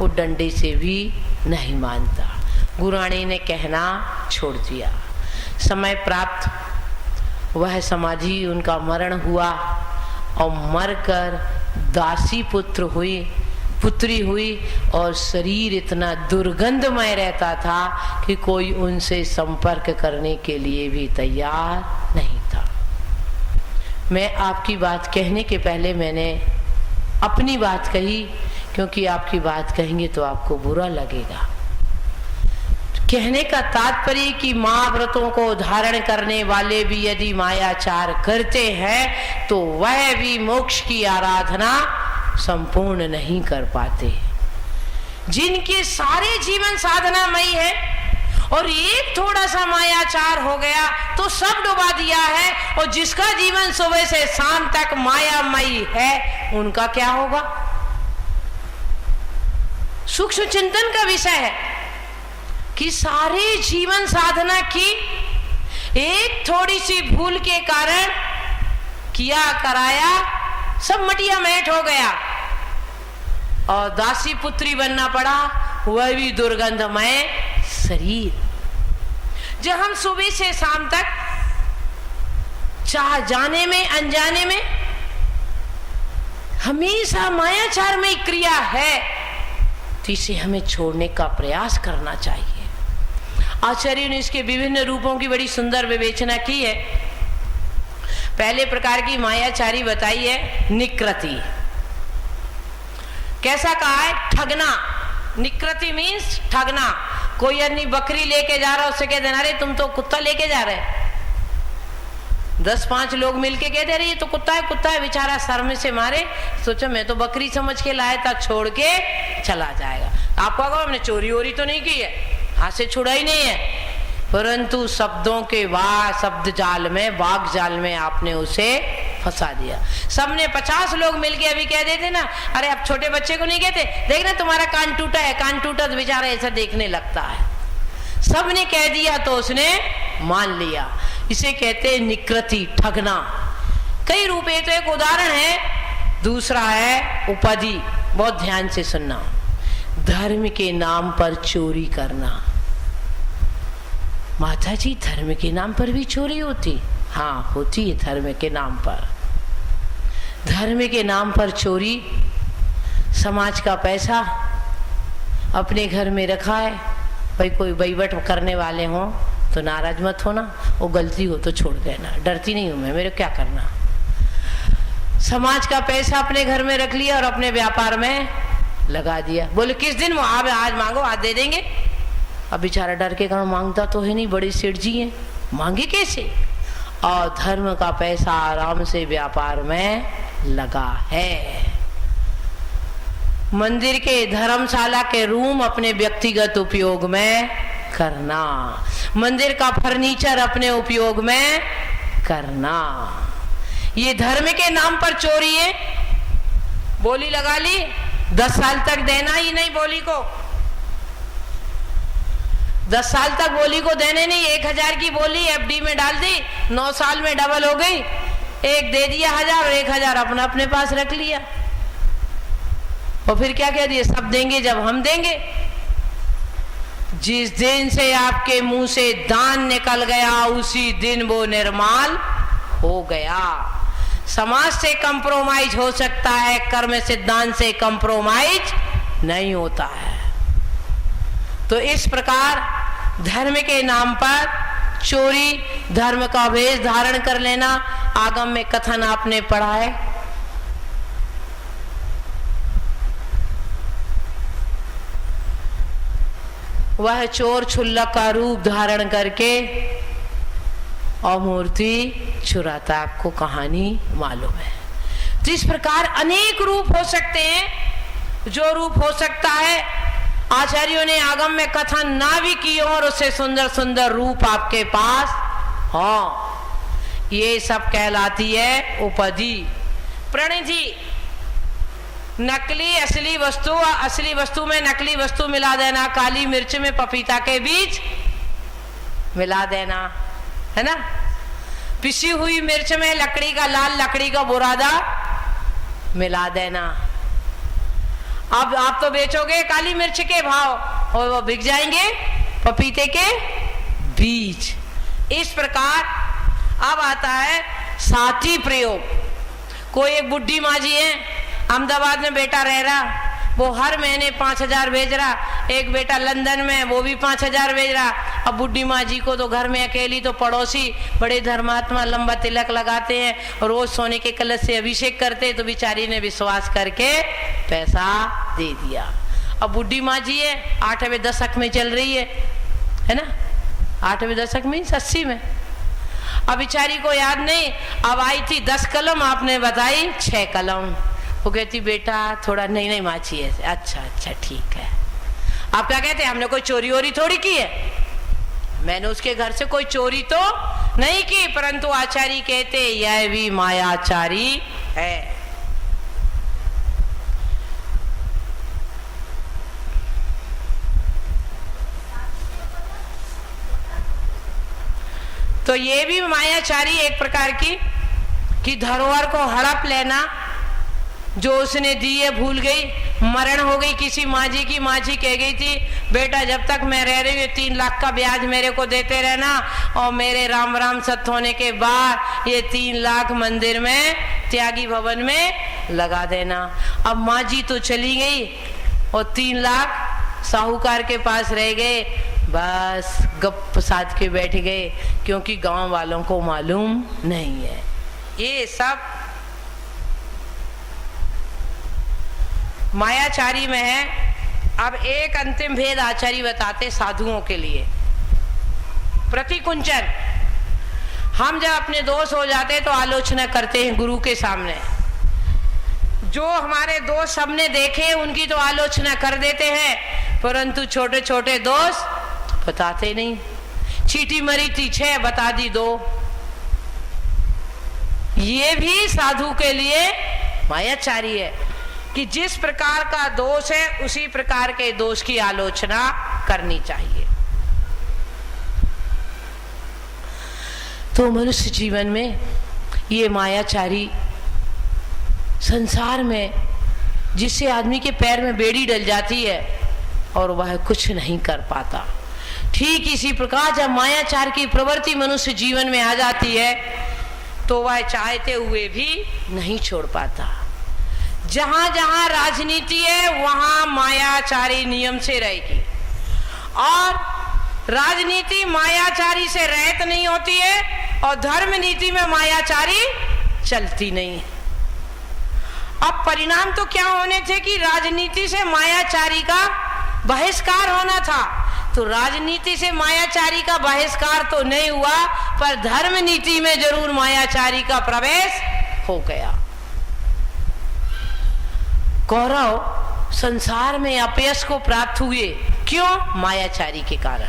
वो डंडे से भी नहीं मानता। गुराणी ने कहना छोड़ दिया। समय प्राप्त वह समाधि उनका मरण हुआ और मरकर दासी पुत्री हुई और शरीर इतना दुर्गंधमय रहता था कि कोई उनसे संपर्क करने के लिए भी तैयार नहीं था। मैं आपकी बात कहने के पहले मैंने अपनी बात कही, क्योंकि आपकी बात कहेंगे तो आपको बुरा लगेगा। कहने का तात्पर्य कि माँ व्रतों को धारण करने वाले भी यदि मायाचार करते हैं तो वह भी मोक्ष की आराधना संपूर्ण नहीं कर पाते। जिनके सारे जीवन साधनामयी है और एक थोड़ा सा मायाचार हो गया तो सब डुबा दिया है, और जिसका जीवन सुबह से शाम तक मायामयी है उनका क्या होगा? सूक्ष्म चिंतन का विषय है कि सारे जीवन साधना की एक थोड़ी सी भूल के कारण किया कराया सब मटिया मैट हो गया और दासी पुत्री बनना पड़ा, वह भी दुर्गंधमय शरीर। जब हम सुबह से शाम तक चाह जाने में अनजाने में हमेशा मायाचार में क्रिया है तो इसे हमें छोड़ने का प्रयास करना चाहिए। आचार्य ने इसके विभिन्न रूपों की बड़ी सुंदर विवेचना की है। पहले प्रकार की मायाचारी बताई है निकृति। कैसा कहा है? ठगना। निकृति मीन्स ठगना। कोई अन्य बकरी लेके जा रहा, उससे कह देना अरे तुम तो कुत्ता लेके जा रहे। 10-5 लोग मिलके कह दे रहे ये तो कुत्ता है, बेचारा शर्म से मारे सोचा मैं तो बकरी समझ के लाया था, छोड़ के चला जाएगा। आपको कहा हमने चोरी वोरी तो नहीं की है, हाथ से छुड़ा ही नहीं है, परंतु शब्दों के शब्द जाल में, वाक जाल में आपने उसे फंसा दिया। सबने 50 लोग मिलके अभी कह देते ना अरे अब छोटे बच्चे को नहीं कहते, देखना तुम्हारा कान टूटा है, कान टूटा तो बेचारा ऐसा देखने लगता है। सबने कह दिया तो उसने मान लिया। इसे कहते हैं निकृति, ठगना। कई रूप है, तो एक उदाहरण है, दूसरा है उपाधि। बहुत ध्यान से सुनना। धर्म के नाम पर चोरी करना। माता जी धर्म के नाम पर भी चोरी होती? हाँ होती है। धर्म के नाम पर, धर्म के नाम पर चोरी। समाज का पैसा अपने घर में रखा है, भाई कोई वहीवट करने वाले हों तो नाराज मत होना, वो गलती हो तो छोड़ देना, डरती नहीं हूं मैं, मेरे क्या करना। समाज का पैसा अपने घर में रख लिया और अपने व्यापार में लगा दिया। बोले किस दिन आज मांगो, आज दे देंगे। अब बेचारा डर के कहा मांगता तो है नहीं, बड़े सेठ जी हैं, मांगे कैसे। और धर्म का पैसा आराम से व्यापार में लगा है। मंदिर के, धर्मशाला के रूम अपने व्यक्तिगत उपयोग में करना, मंदिर का फर्नीचर अपने उपयोग में करना, ये धर्म के नाम पर चोरी है। बोली लगा ली, 10 साल तक देना ही नहीं बोली को, 10 साल तक बोली को देने नहीं। 1000 की बोली एफडी में डाल दी, 9 साल में डबल हो गई, एक दे दिया 1000 और 1000 अपना अपने पास रख लिया। और फिर क्या कह दिए, सब देंगे जब हम देंगे। जिस दिन से आपके मुंह से दान निकल गया उसी दिन वो निर्माल हो गया। समाज से कंप्रोमाइज हो सकता है, कर्म सिद्धांत से कंप्रोमाइज नहीं होता है। तो इस प्रकार धर्म के नाम पर चोरी, धर्म का वेश धारण कर लेना। आगम में कथन आपने पढ़ा है, वह चोर छुल्लक का रूप धारण करके और मूर्ति चुराता। आपको कहानी मालूम है। तो इस प्रकार अनेक रूप हो सकते हैं। जो रूप हो सकता है आचार्यों ने आगम में कथन ना भी किए और उससे सुंदर सुंदर रूप आपके पास हो, ये सब कहलाती है उपाधि। प्रणिधि, नकली असली वस्तु, असली वस्तु में नकली वस्तु मिला देना, काली मिर्च में पपीता के बीज मिला देना, है ना। पिसी हुई मिर्च में लकड़ी का, लाल लकड़ी का बुरादा मिला देना। अब आप तो बेचोगे काली मिर्च के भाव और वो बिक जाएंगे पपीते के बीज। इस प्रकार अब आता है साथी प्रयोग। कोई एक बुढ़ी माँ जी है, अहमदाबाद में बेटा रह रहा, वो हर महीने 5,000 भेज रहा। एक बेटा लंदन में, वो भी 5,000 भेज रहा। अब बुढ़ी माँ जी को तो घर में अकेली, तो पड़ोसी बड़े धर्मात्मा लंबा तिलक लगाते हैं, रोज सोने के कलश से अभिषेक करते, तो बेचारी ने विश्वास करके पैसा दे दिया। अब बुढ़ी माँ जी है, 8वें दशक में चल रही है ना, 8वें दशक में 80 में। अब बेचारी को याद नहीं, अब आई थी 10 कलम, आपने बताई 6 कलम। वो कहती बेटा थोड़ा नहीं माची है। अच्छा ठीक है। आप क्या कहते हैं, हमने कोई चोरी वोरी थोड़ी की है, मैंने उसके घर से कोई चोरी तो नहीं की, परंतु आचार्य कहते यह भी मायाचारी है। तो ये भी मायाचारी एक प्रकार की कि धरोहर को हड़प लेना, जो उसने दी है भूल गई। मरण हो गई किसी माँ जी की, माँ जी कह गई थी बेटा जब तक मैं रह रही हूँ 3 लाख का ब्याज मेरे को देते रहना, और मेरे राम राम सत्य होने के बाद ये 3 लाख मंदिर में त्यागी भवन में लगा देना। अब माँ जी तो चली गई और 3 लाख साहूकार के पास रह गए। बस गप साध के बैठ गए, क्योंकि गांव वालों को मालूम नहीं है। ये सब मायाचारी में है। अब एक अंतिम भेद आचार्य बताते साधुओं के लिए। प्रतिकुंचन, हम जब अपने दोष हो जाते तो आलोचना करते हैं गुरु के सामने। जो हमारे दोष सबने देखे उनकी तो आलोचना कर देते हैं, परंतु छोटे छोटे दोष बताते नहीं। चीटी मरी थी 6, बता दी 2। ये भी साधु के लिए मायाचारी है कि जिस प्रकार का दोष है उसी प्रकार के दोष की आलोचना करनी चाहिए। तो मनुष्य जीवन में ये मायाचारी संसार में, जिससे आदमी के पैर में बेड़ी डल जाती है और वह कुछ नहीं कर पाता। ठीक इसी प्रकार जब मायाचार की प्रवृत्ति मनुष्य जीवन में आ जाती है तो वह चाहते हुए भी नहीं छोड़ पाता। जहां जहां राजनीति है वहां मायाचारी नियम से रहेगी, और राजनीति मायाचारी से रहित नहीं होती है, और धर्म नीति में मायाचारी चलती नहीं। अब परिणाम तो क्या होने थे कि राजनीति से मायाचारी का बहिष्कार होना था, तो राजनीति से मायाचारी का बहिष्कार तो नहीं हुआ, पर धर्म नीति में जरूर मायाचारी का प्रवेश हो गया। कौरव संसार में अपयश को प्राप्त हुए, क्यों? मायाचारी के कारण।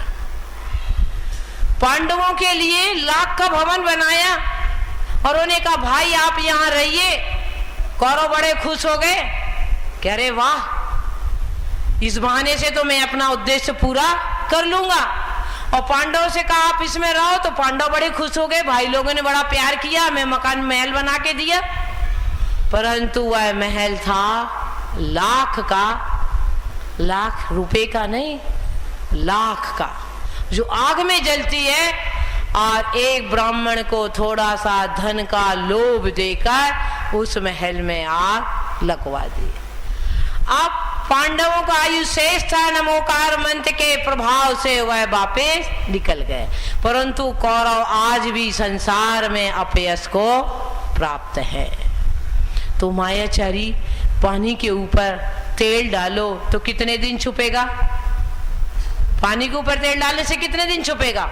पांडवों के लिए लाख का भवन बनाया और उन्हें कहा भाई आप यहां रहिए। कौरव बड़े खुश हो गए, कह रहे वाह, इस बहाने से तो मैं अपना उद्देश्य पूरा कर लूंगा। और पांडवों से कहा आप इसमें रहो, तो पांडव बड़े खुश हो गए, भाई लोगों ने बड़ा प्यार किया, मैं मकान महल बना के दिया। परंतु वह महल था लाख का, लाख रुपए का नहीं, लाख का, जो आग में जलती है, और एक ब्राह्मण को थोड़ा सा धन का लोभ देकर उस महल में आग लगवा दी। अब पांडवों का आयु शेष था, नमोकार मंत्र के प्रभाव से वह वापस निकल गए, परंतु कौरव आज भी संसार में अपयश को प्राप्त है। तो मायाचारी पानी के ऊपर तेल डालो तो कितने दिन छुपेगा? पानी के ऊपर तेल डालने से कितने दिन छुपेगा?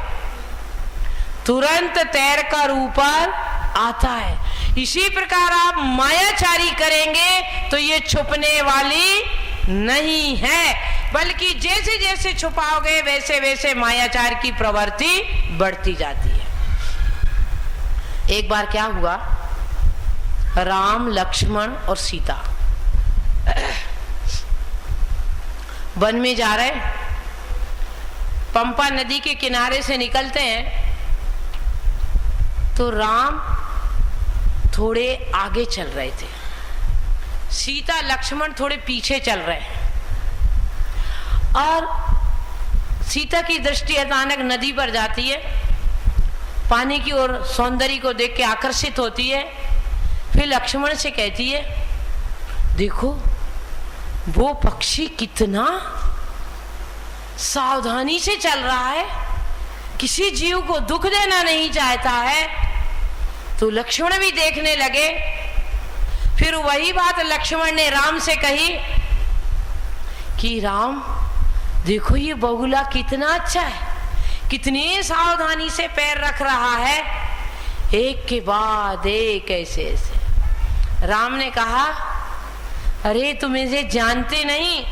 तुरंत तैरकर ऊपर आता है। इसी प्रकार आप मायाचारी करेंगे तो ये छुपने वाली नहीं है, बल्कि जैसे जैसे छुपाओगे वैसे वैसे मायाचार की प्रवृत्ति बढ़ती जाती है। एक बार क्या हुआ, राम लक्ष्मण और सीता वन में जा रहे, पंपा नदी के किनारे से निकलते हैं तो राम थोड़े आगे चल रहे थे, सीता लक्ष्मण थोड़े पीछे चल रहे हैं और सीता की दृष्टि अचानक नदी पर जाती है, पानी की ओर सौंदर्य को देख के आकर्षित होती है। फिर लक्ष्मण से कहती है, देखो वो पक्षी कितना सावधानी से चल रहा है, किसी जीव को दुख देना नहीं चाहता है। तो लक्ष्मण भी देखने लगे। फिर वही बात लक्ष्मण ने राम से कही कि राम देखो ये बगुला कितना अच्छा है, कितनी सावधानी से पैर रख रहा है, एक के बाद एक ऐसे ऐसे। राम ने कहा, अरे तुम इसे जानते नहीं,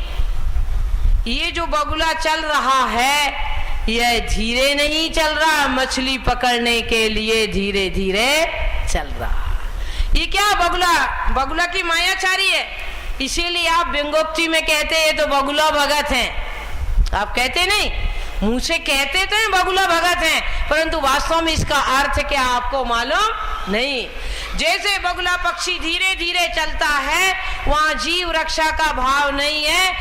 ये जो बगुला चल रहा है यह धीरे नहीं चल रहा, मछली पकड़ने के लिए धीरे धीरे चल रहा। ये क्या बगुला की मायाचारी है, इसीलिए आप व्यंगोक्ति में कहते हैं तो बगुला भगत हैं। आप कहते नहीं, मुंह से कहते तो हैं बगुला भगत हैं, परंतु वास्तव में इसका अर्थ क्या आपको मालूम नहीं। जैसे बगुला पक्षी धीरे धीरे चलता है, वहां जीव रक्षा का भाव नहीं है,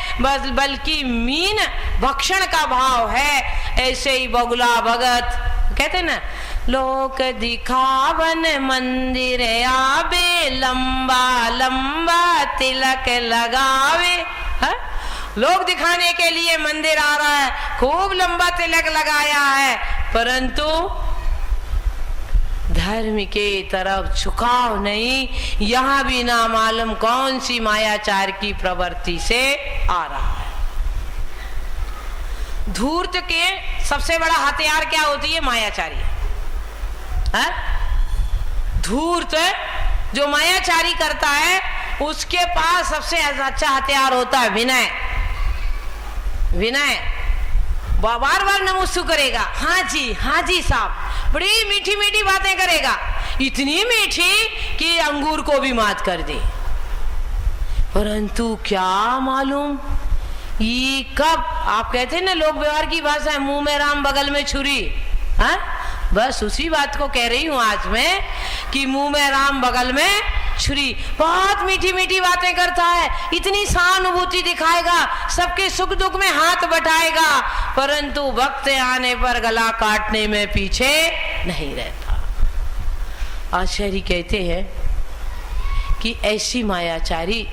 बल्कि मीन भक्षण का भाव है। ऐसे ही बगुला भगत कहते ना, लोक दिखावन मंदिर आवे, लंबा लंबा तिलक लगावे। हा? लोग दिखाने के लिए मंदिर आ रहा है, खूब लंबा तिलक लगाया है, परंतु धर्म के तरफ झुकाव नहीं। यहां भी ना मालूम कौन सी मायाचार की प्रवृत्ति से आ रहा है। धूर्त के सबसे बड़ा हथियार क्या होती है? मायाचारी। धूर्त जो मायाचारी करता है उसके पास सबसे अच्छा हथियार होता है विनय। विनय बार बार नमस्ते करेगा, हाँ जी साहब, बड़ी मीठी मीठी बातें करेगा, इतनी मीठी कि अंगूर को भी मात कर दे। परंतु क्या मालूम ये कब, आप कहते हैं ना लोक व्यवहार की भाषा है, मुंह में राम बगल में छुरी। हाँ, बस उसी बात को कह रही हूं आज मैं कि मुंह में राम बगल में छुरी। बहुत मीठी मीठी बातें करता है, इतनी सहानुभूति दिखाएगा, सबके सुख दुख में हाथ बटाएगा, परंतु वक्त आने पर गला काटने में पीछे नहीं रहता। आचार्य कहते हैं कि ऐसी मायाचारी,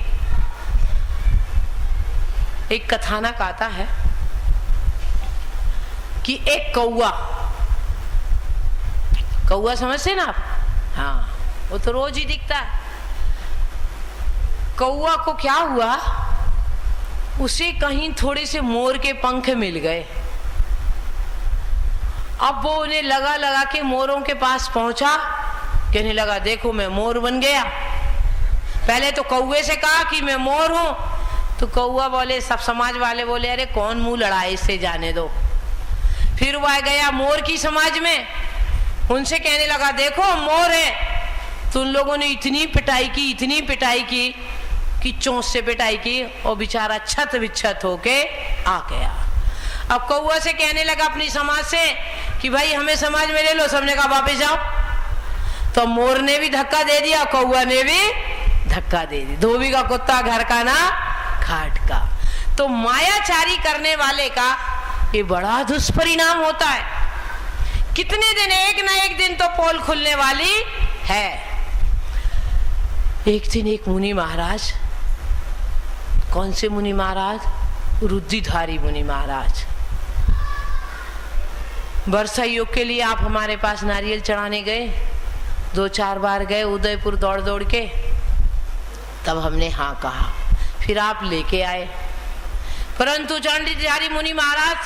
एक कथानक आता है कि एक कौआ समझते ना आप? हाँ, वो तो रोज ही दिखता है। कौआ को क्या हुआ, उसे कहीं थोड़े से मोर के पंख मिल गए। अब वो उन्हें लगा के मोरों के पास पहुंचा, कहने लगा देखो मैं मोर बन गया। पहले तो कौए से कहा कि मैं मोर हूं, तो कौआ बोले, सब समाज वाले बोले अरे कौन मुंह लड़ाए, इससे जाने दो। फिर वह गया मोर की समाज में, उनसे कहने लगा देखो मोर है। तो उन लोगों ने इतनी पिटाई की कि चोंच से पिटाई की और बेचारा छत विच्छत होके आ गया। अब कौआ से कहने लगा अपनी समाज से कि भाई हमें समाज में ले लो, सबने कहा वापस जाओ। तो मोर ने भी धक्का दे दिया, कौआ ने भी धक्का दे दी। धोबी का कुत्ता घर का ना घाट का। तो मायाचारी करने वाले का ये बड़ा दुष्परिणाम होता है। कितने दिन, एक ना एक दिन तो पोल खुलने वाली है। एक दिन एक मुनि महाराज, कौन से मुनि महाराज? रुद्धिधारी मुनि महाराज। वर्षा योग के लिए आप हमारे पास नारियल चढ़ाने गए, 2-4 बार गए उदयपुर दौड़ के, तब हमने हाँ कहा, फिर आप लेके आए। परंतु चंडीधारी मुनि महाराज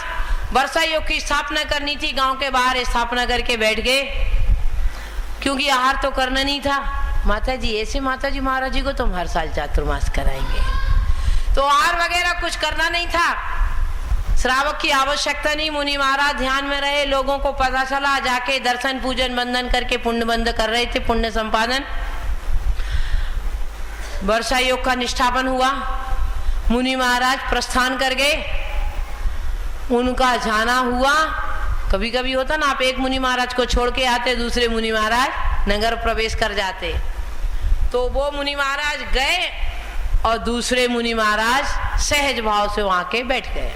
वर्षा योग की स्थापना करनी थी, गांव के बाहर स्थापना करके बैठ गए, क्योंकि आहार तो करना नहीं था। माता जी ऐसे, माता जी महाराज जी को तुम हर साल चातुर्मास कराएंगे, तो आहार वगैरह कुछ करना नहीं था, श्रावक की आवश्यकता नहीं। मुनि महाराज ध्यान में रहे, लोगों को पता चला, जाके दर्शन पूजन बंदन करके पुण्य बंद कर रहे थे, पुण्य संपादन। वर्षा योग का निष्ठापन हुआ, मुनि महाराज प्रस्थान कर गए, उनका जाना हुआ। कभी कभी होता ना, आप एक मुनि महाराज को छोड़ के आते, दूसरे मुनि महाराज नगर प्रवेश कर जाते। तो वो मुनि महाराज गए और दूसरे मुनि महाराज सहज भाव से वहां के बैठ गए।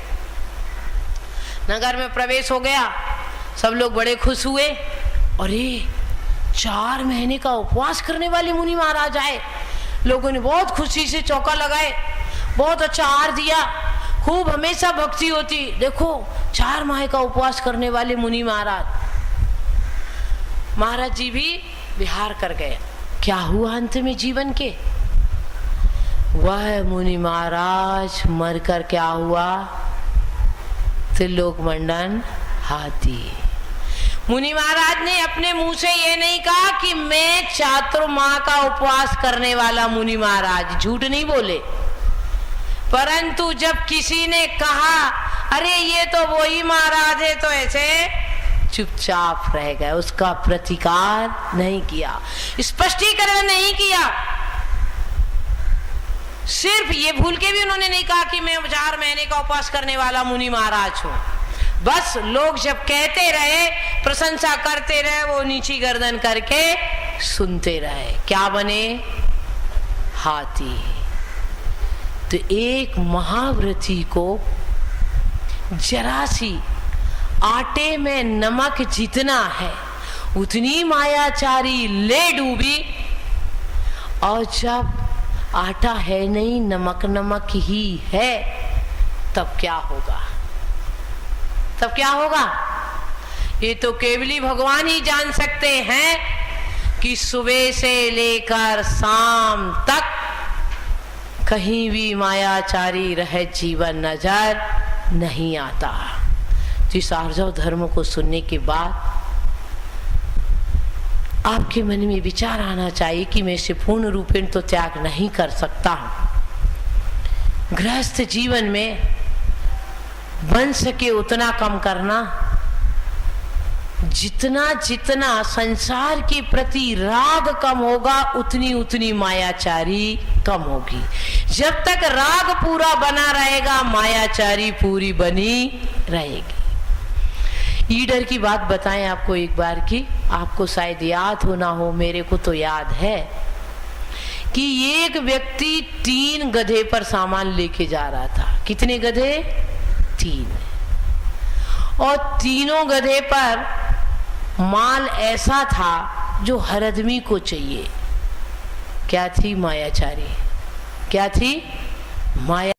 नगर में प्रवेश हो गया, सब लोग बड़े खुश हुए। अरे 4 महीने का उपवास करने वाले मुनि महाराज आए। लोगों ने बहुत खुशी से चौका लगाए, बहुत अच्छा आहार दिया, खूब हमेशा भक्ति होती। देखो 4 माह का उपवास करने वाले मुनि महाराज। महाराज जी भी विहार कर गए। क्या हुआ अंत में जीवन के? वह मुनि महाराज मरकर क्या हुआ? त्रिलोक मंडन हाथी। मुनि महाराज ने अपने मुंह से ये नहीं कहा कि मैं चातुर्माह का उपवास करने वाला मुनि महाराज, झूठ नहीं बोले। परंतु जब किसी ने कहा अरे ये तो वही महाराज है, तो ऐसे चुपचाप रह गए, उसका प्रतिकार नहीं किया, स्पष्टीकरण नहीं किया। सिर्फ ये भूल के भी उन्होंने नहीं कहा कि मैं 4 महीने का उपवास करने वाला मुनि महाराज हूं। बस लोग जब कहते रहे, प्रशंसा करते रहे, वो नीची गर्दन करके सुनते रहे। क्या बने? हाथी। तो एक महाव्रती को जरा सी आटे में नमक जितना है उतनी मायाचारी ले डूबी, और जब आटा है नहीं, नमक नमक ही है, तब क्या होगा? तब क्या होगा? ये तो केवली भगवान ही जान सकते हैं कि सुबह से लेकर शाम तक कहीं भी मायाचारी रहित जीवन नजर नहीं आता। इस आर्जव धर्म को सुनने के बाद आपके मन में विचार आना चाहिए कि मैं इसे पूर्ण रूपेण तो त्याग नहीं कर सकता हूं। गृहस्थ जीवन में बन सके उतना कम करना, जितना जितना संसार के प्रति राग कम होगा उतनी उतनी मायाचारी कम होगी। जब तक राग पूरा बना रहेगा, मायाचारी पूरी बनी रहेगी। ईडर की बात बताएं आपको एक बार की, आपको शायद याद हो ना हो, मेरे को तो याद है कि एक व्यक्ति 3 गधे पर सामान लेके जा रहा था। कितने गधे? 3। और तीनों गधे पर माल ऐसा था जो हर आदमी को चाहिए। क्या थी? मायाचारी। क्या थी? माया।